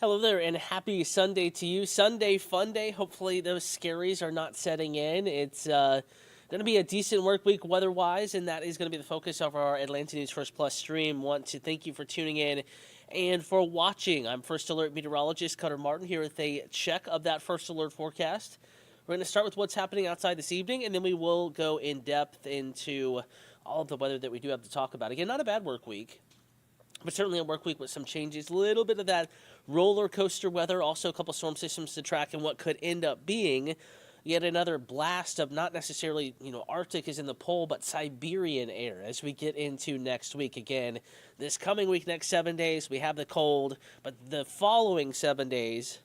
Hello there, and happy Sunday to you. Sunday fun day. Hopefully, those scaries are not setting in. It's going to be a decent work week weather-wise, and that is going to be the focus of our Atlanta News First Plus stream. Want to thank you for tuning in and for watching. I'm First Alert Meteorologist Cutter Martin here with a check of that First Alert forecast. We're going to start with what's happening outside this evening, and then we will go in depth into all of the weather that we do have to talk about. Again, not a bad work week, but certainly a work week with some changes. A little bit of that roller coaster weather, also a couple storm systems to track, and what could end up being yet another blast of not necessarily, Arctic is in the pole, but Siberian air as we get into next week. Again, this coming week, next 7 days, we have the cold, but the following 7 days,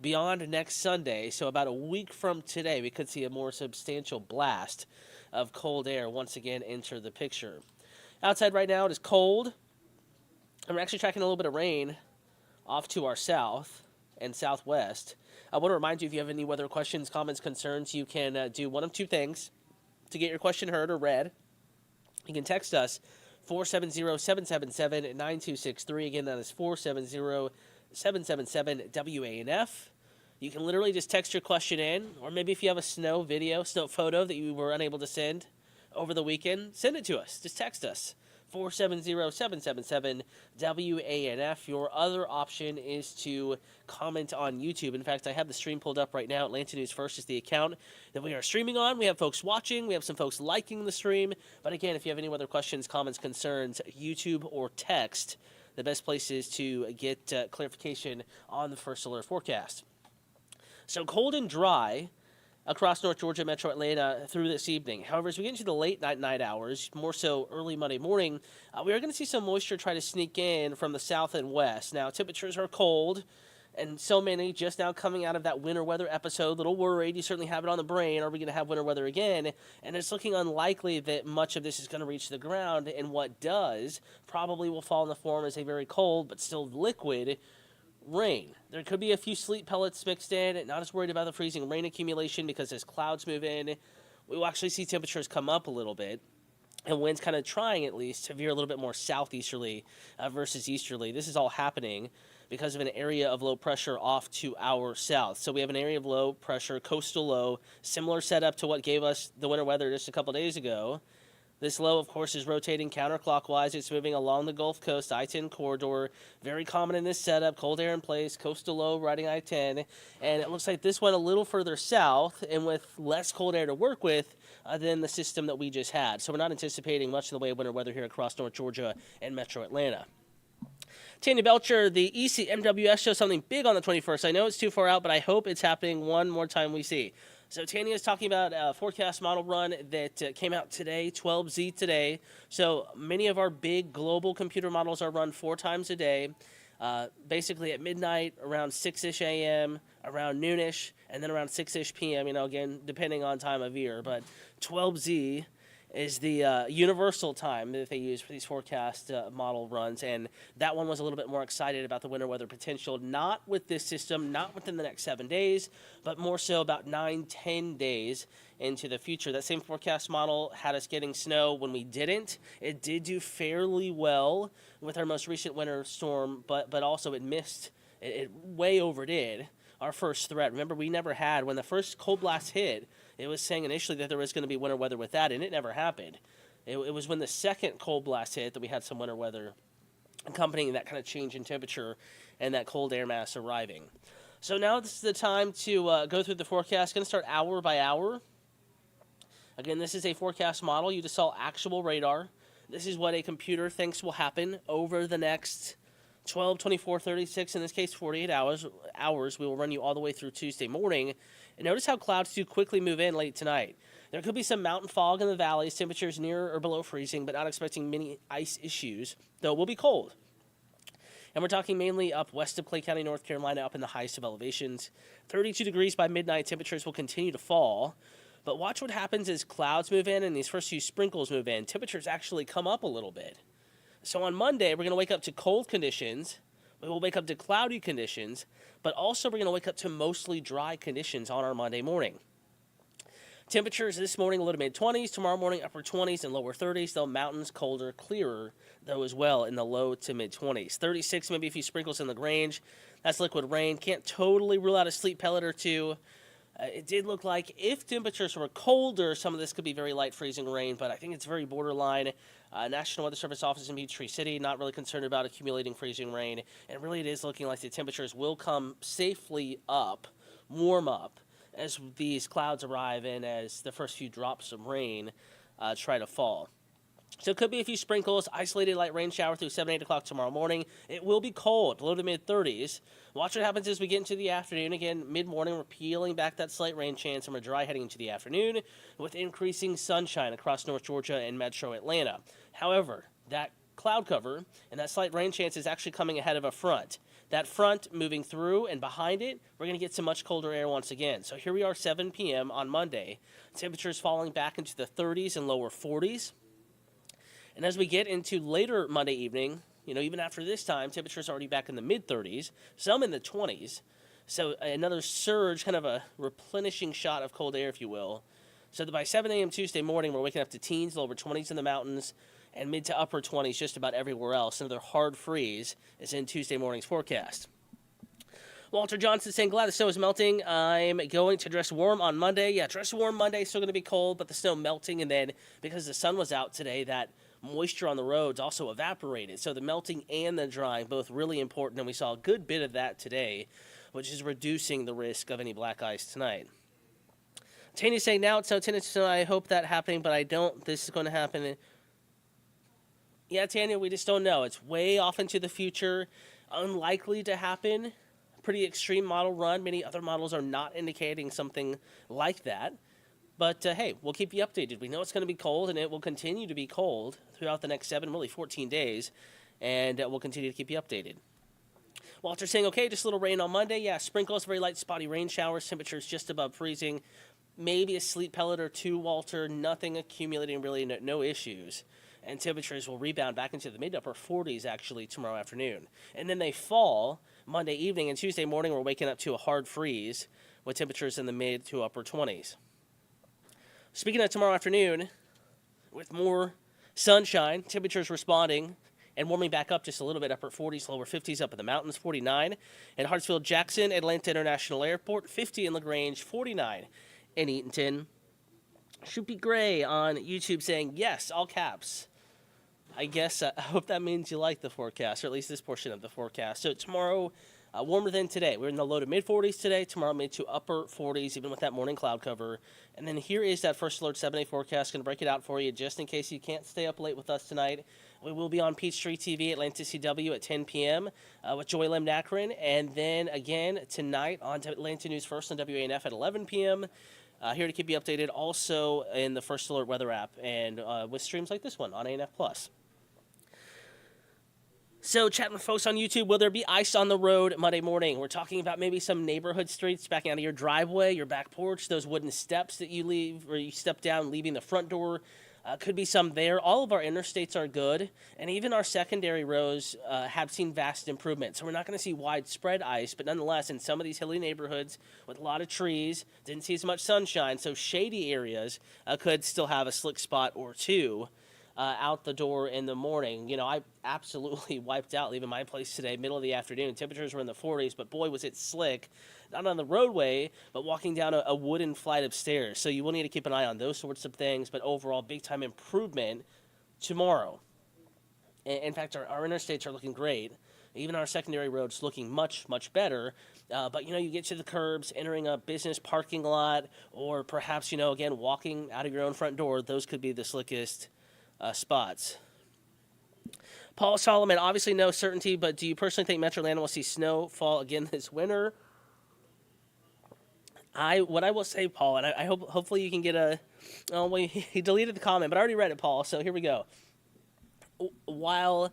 beyond next Sunday, so about a week from today, we could see a more substantial blast of cold air once again enter the picture. Outside right now, it is cold. And we're actually tracking a little bit of rain off to our south and southwest. I want to remind you, if you have any weather questions, comments, concerns, you can do one of two things to get your question heard or read. You can text us 470-777-9263. Again, that is 470-777-WANF. You can literally just text your question in, or maybe if you have a snow photo that you were unable to send over the weekend, send it to us. Just text us. 470-777-WANF. Your other option is to comment on YouTube. In fact, I have the stream pulled up right now. Atlanta News First is the account that we are streaming on. We have folks watching. We have some folks liking the stream. But again, if you have any other questions, comments, concerns, YouTube or text, the best place is to get clarification on the First Alert forecast. So cold and dry across North Georgia, Metro Atlanta through this evening. However, as we get into the late night hours, more so early Monday morning, we are going to see some moisture try to sneak in from the south and west. Now, temperatures are cold, and so many just now coming out of that winter weather episode. A little worried. You certainly have it on the brain. Are we going to have winter weather again? And it's looking unlikely that much of this is going to reach the ground, and what does probably will fall in the form as a very cold but still liquid rain. There could be a few sleet pellets mixed in. Not as worried about the freezing rain accumulation because as clouds move in, we will actually see temperatures come up a little bit. And winds kind of trying at least to veer a little bit more southeasterly versus easterly. This is all happening because of an area of low pressure off to our south. So we have an area of low pressure, coastal low, similar setup to what gave us the winter weather just a couple days ago. This low, of course, is rotating counterclockwise. It's moving along the Gulf Coast, I-10 corridor. Very common in this setup. Cold air in place, coastal low riding I-10. And it looks like this went a little further south and with less cold air to work with than the system that we just had. So we're not anticipating much in the way of winter weather here across North Georgia and Metro Atlanta. Tanya Belcher, the ECMWS shows something big on the 21st. I know it's too far out, but I hope it's happening one more time we see. So Tanya is talking about a forecast model run that came out today, 12Z today. So many of our big global computer models are run 4 times a day, basically at midnight, around 6-ish a.m., around noonish, and then around 6-ish p.m., again, depending on time of year. But 12Z is the universal time that they use for these forecast model runs, and that one was a little bit more excited about the winter weather potential, not with this system, not within the next 7 days, but more so about 9-10 days into the future. That same forecast model had us getting snow when we didn't. It did do fairly well with our most recent winter storm, but also it missed, it way overdid our first threat. Remember, we never had, when the first cold blast hit, it was saying initially that there was going to be winter weather with that, and it never happened. It was when the second cold blast hit that we had some winter weather accompanying that kind of change in temperature and that cold air mass arriving. So now this is the time to go through the forecast. Going to start hour by hour. Again, this is a forecast model. You just saw actual radar. This is what a computer thinks will happen over the next 12, 24, 36, in this case 48 hours. We will run you all the way through Tuesday morning. And notice how clouds do quickly move in late tonight. There could be some mountain fog in the valleys, temperatures near or below freezing, but not expecting many ice issues, though it will be cold. And we're talking mainly up west of Clay County, North Carolina, up in the highest of elevations. 32 degrees by midnight, temperatures will continue to fall. But watch what happens as clouds move in and these first few sprinkles move in. Temperatures actually come up a little bit. So on Monday, we're going to wake up to cold conditions. We will wake up to cloudy conditions, but also we're going to wake up to mostly dry conditions on our Monday morning. Temperatures this morning low to mid-20s, tomorrow morning upper 20s and lower 30s, though mountains colder, clearer, though as well in the low to mid-20s. 36, maybe a few sprinkles in the range. That's liquid rain. Can't totally rule out a sleet pellet or two. It did look like if temperatures were colder, some of this could be very light freezing rain, but I think it's very borderline. National Weather Service office in Peachtree City, not really concerned about accumulating freezing rain, and really it is looking like the temperatures will come safely up, warm up, as these clouds arrive and as the first few drops of rain try to fall. So it could be a few sprinkles, isolated light rain shower through 7, 8 o'clock tomorrow morning. It will be cold, low to mid-30s. Watch what happens as we get into the afternoon. Again, mid-morning, we're peeling back that slight rain chance, and we're dry heading into the afternoon with increasing sunshine across North Georgia and metro Atlanta. However, that cloud cover and that slight rain chance is actually coming ahead of a front. That front moving through, and behind it, we're going to get some much colder air once again. So here we are, 7 p.m. on Monday. Temperatures falling back into the 30s and lower 40s. And as we get into later Monday evening, even after this time, temperatures are already back in the mid-30s, some in the 20s. So another surge, kind of a replenishing shot of cold air, if you will. So that by 7 a.m. Tuesday morning, we're waking up to teens, lower 20s in the mountains, and mid to upper 20s just about everywhere else. Another hard freeze is in Tuesday morning's forecast. Walter Johnson saying, glad the snow is melting. I'm going to dress warm on Monday. Yeah, dress warm Monday, still going to be cold, but the snow melting. And then because the sun was out today, that moisture on the roads also evaporated. So the melting and the drying, both really important. And we saw a good bit of that today, which is reducing the risk of any black ice tonight. Tanya's saying, now it's no tendency, so I hope that happening, but I don't. This is going to happen. Yeah, Tanya, we just don't know. It's way off into the future. Unlikely to happen. Pretty extreme model run. Many other models are not indicating something like that. But, hey, we'll keep you updated. We know it's going to be cold, and it will continue to be cold throughout the next 7, really 14 days. And we'll continue to keep you updated. Walter saying, okay, just a little rain on Monday. Yeah, sprinkles, very light spotty rain showers. Temperatures just above freezing. Maybe a sleet pellet or two, Walter. Nothing accumulating, really, no issues. And temperatures will rebound back into the mid-upper 40s, actually, tomorrow afternoon. And then they fall Monday evening, and Tuesday morning we're waking up to a hard freeze with temperatures in the mid to upper 20s. Speaking of tomorrow afternoon, with more sunshine, temperatures responding and warming back up just a little bit, upper 40s, lower 50s up in the mountains, 49. In Hartsfield-Jackson, Atlanta International Airport, 50 in LaGrange, 49 in Eatonton. Shoopy Gray on YouTube saying, yes, all caps. I guess I hope that means you like the forecast, or at least this portion of the forecast. So tomorrow, warmer than today. We're in the low to mid-40s today. Tomorrow, mid to upper 40s, even with that morning cloud cover. And then here is that First Alert 7-day forecast. Going to break it out for you just in case you can't stay up late with us tonight. We will be on Peachtree TV, Atlanta CW at 10 p.m. With Joy Lim Nakrin. And then again tonight on Atlanta News First on WANF at 11 p.m. Here to keep you updated also in the First Alert weather app and with streams like this one on ANF+. So, chatting with folks on YouTube, will there be ice on the road Monday morning? We're talking about maybe some neighborhood streets backing out of your driveway, your back porch, those wooden steps that you leave or you step down leaving the front door. Could be some there. All of our interstates are good, and even our secondary roads have seen vast improvement. So we're not going to see widespread ice, but nonetheless, in some of these hilly neighborhoods with a lot of trees, didn't see as much sunshine, so shady areas could still have a slick spot or two out the door in the morning. I absolutely wiped out leaving my place today, middle of the afternoon. Temperatures were in the 40s, but boy, was it slick. Not on the roadway, but walking down a wooden flight of stairs. So you will need to keep an eye on those sorts of things, but overall, big-time improvement tomorrow. In fact, our interstates are looking great. Even our secondary roads looking much, much better. But, you get to the curbs, entering a business parking lot, or perhaps, again, walking out of your own front door. Those could be the slickest spots. Paul Solomon, obviously no certainty, but do you personally think Metro Atlanta will see snow fall again this winter? What I will say, Paul, and I hope hopefully you can get a. Oh, well, he deleted the comment, but I already read it, Paul. So here we go. While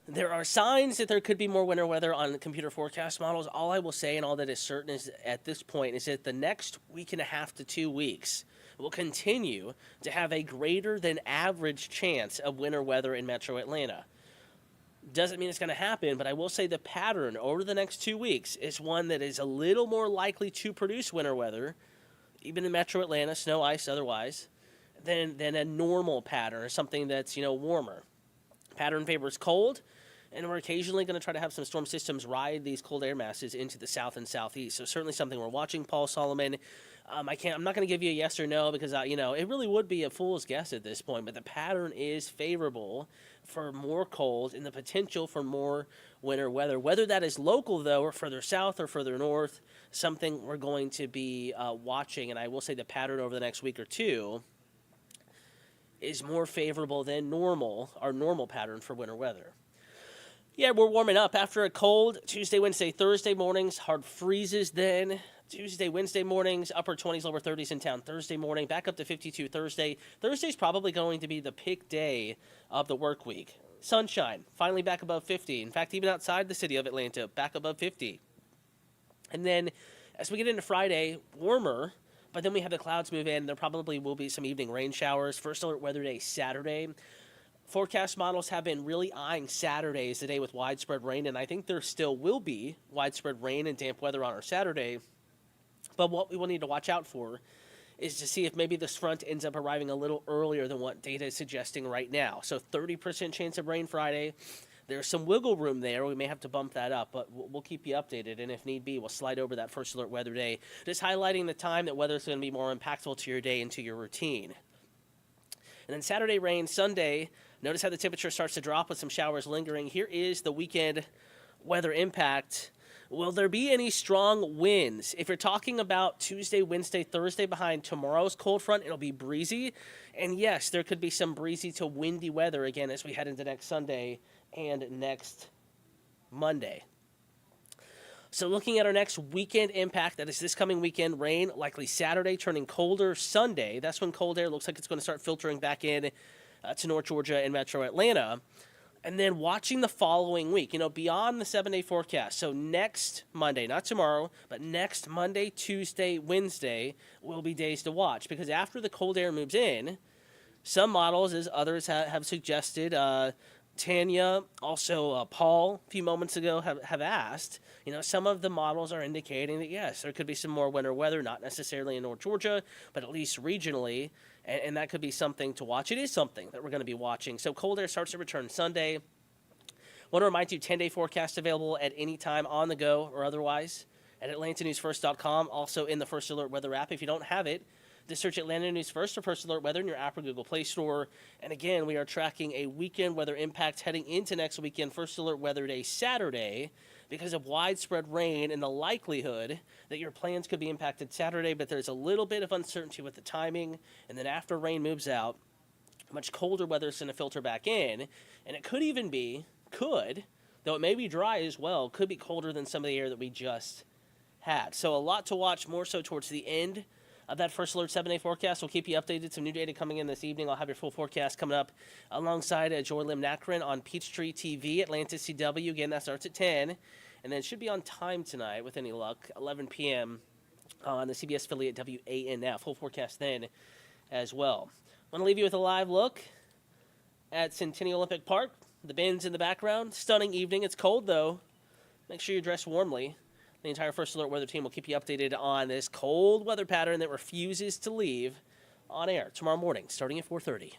there are signs that there could be more winter weather on the computer forecast models, all I will say and all that is certain is at this point is that the next week and a half to 2 weeks will continue to have a greater than average chance of winter weather in Metro Atlanta. Doesn't mean it's going to happen, but I will say the pattern over the next 2 weeks is one that is a little more likely to produce winter weather even in metro Atlanta, snow, ice, otherwise, than a normal pattern or something that's, warmer. Pattern favors cold, and we're occasionally going to try to have some storm systems ride these cold air masses into the south and southeast. So certainly something we're watching, Paul Solomon. I'm not going to give you a yes or no because it really would be a fool's guess at this point. But the pattern is favorable for more cold and the potential for more winter weather. Whether that is local though, or further south or further north, something we're going to be watching. And I will say the pattern over the next week or two is more favorable than our normal pattern for winter weather. Yeah, we're warming up after a cold Tuesday, Wednesday, Thursday mornings. Hard freezes then. Tuesday, Wednesday mornings, upper 20s, lower 30s in town. Thursday morning, back up to 52 Thursday. Thursday's probably going to be the peak day of the work week. Sunshine, finally back above 50. In fact, even outside the city of Atlanta, back above 50. And then as we get into Friday, warmer, but then we have the clouds move in. There probably will be some evening rain showers. First alert weather day, Saturday. Forecast models have been really eyeing Saturday as the day with widespread rain, and I think there still will be widespread rain and damp weather on our Saturday. But what we will need to watch out for is to see if maybe this front ends up arriving a little earlier than what data is suggesting right now. So 30% chance of rain Friday. There's some wiggle room there. We may have to bump that up, but we'll keep you updated, and if need be, we'll slide over that first alert weather day, just highlighting the time that weather is going to be more impactful to your day and to your routine. And then Saturday rain, Sunday. Notice how the temperature starts to drop with some showers lingering. Here is the weekend weather impact. Will there be any strong winds? If you're talking about Tuesday, Wednesday, Thursday behind tomorrow's cold front, it'll be breezy. And yes, there could be some breezy to windy weather again as we head into next Sunday and next Monday. So looking at our next weekend impact, that is this coming weekend, rain likely Saturday, turning colder Sunday. That's when cold air looks like it's going to start filtering back in to North Georgia and metro Atlanta. And then watching the following week, beyond the 7-day forecast. So next Monday, not tomorrow, but next Monday, Tuesday, Wednesday will be days to watch. Because after the cold air moves in, some models, as others have suggested, Tanya, also Paul a few moments ago have asked, some of the models are indicating that, yes, there could be some more winter weather, not necessarily in North Georgia, but at least regionally, and that could be something to watch. It is something that we're going to be watching. So cold air starts to return Sunday. Want to remind you, 10-day forecast available at any time on the go or otherwise at AtlantaNewsFirst.com, also in the First Alert Weather app. If you don't have it, just search Atlanta News First or First Alert Weather in your app or Google Play Store. And again, we are tracking a weekend weather impact heading into next weekend, First Alert Weather Day Saturday, because of widespread rain and the likelihood that your plans could be impacted Saturday, but there's a little bit of uncertainty with the timing. And then after rain moves out, much colder weather is going to filter back in. And it could even be, though it may be dry as well, could be colder than some of the air that we just had. So a lot to watch, more so towards the end of that First Alert 7-day forecast. We'll keep you updated. Some new data coming in this evening. I'll have your full forecast coming up alongside Joy Lim Nakrin on Peachtree TV, Atlanta CW. Again, that starts at 10. And then it should be on time tonight, with any luck, 11 p.m. on the CBS affiliate WANF. Full forecast then as well. Want to leave you with a live look at Centennial Olympic Park. The bins in the background. Stunning evening. It's cold, though. Make sure you dress warmly. The entire First Alert Weather team will keep you updated on this cold weather pattern that refuses to leave on air tomorrow morning, starting at 4:30.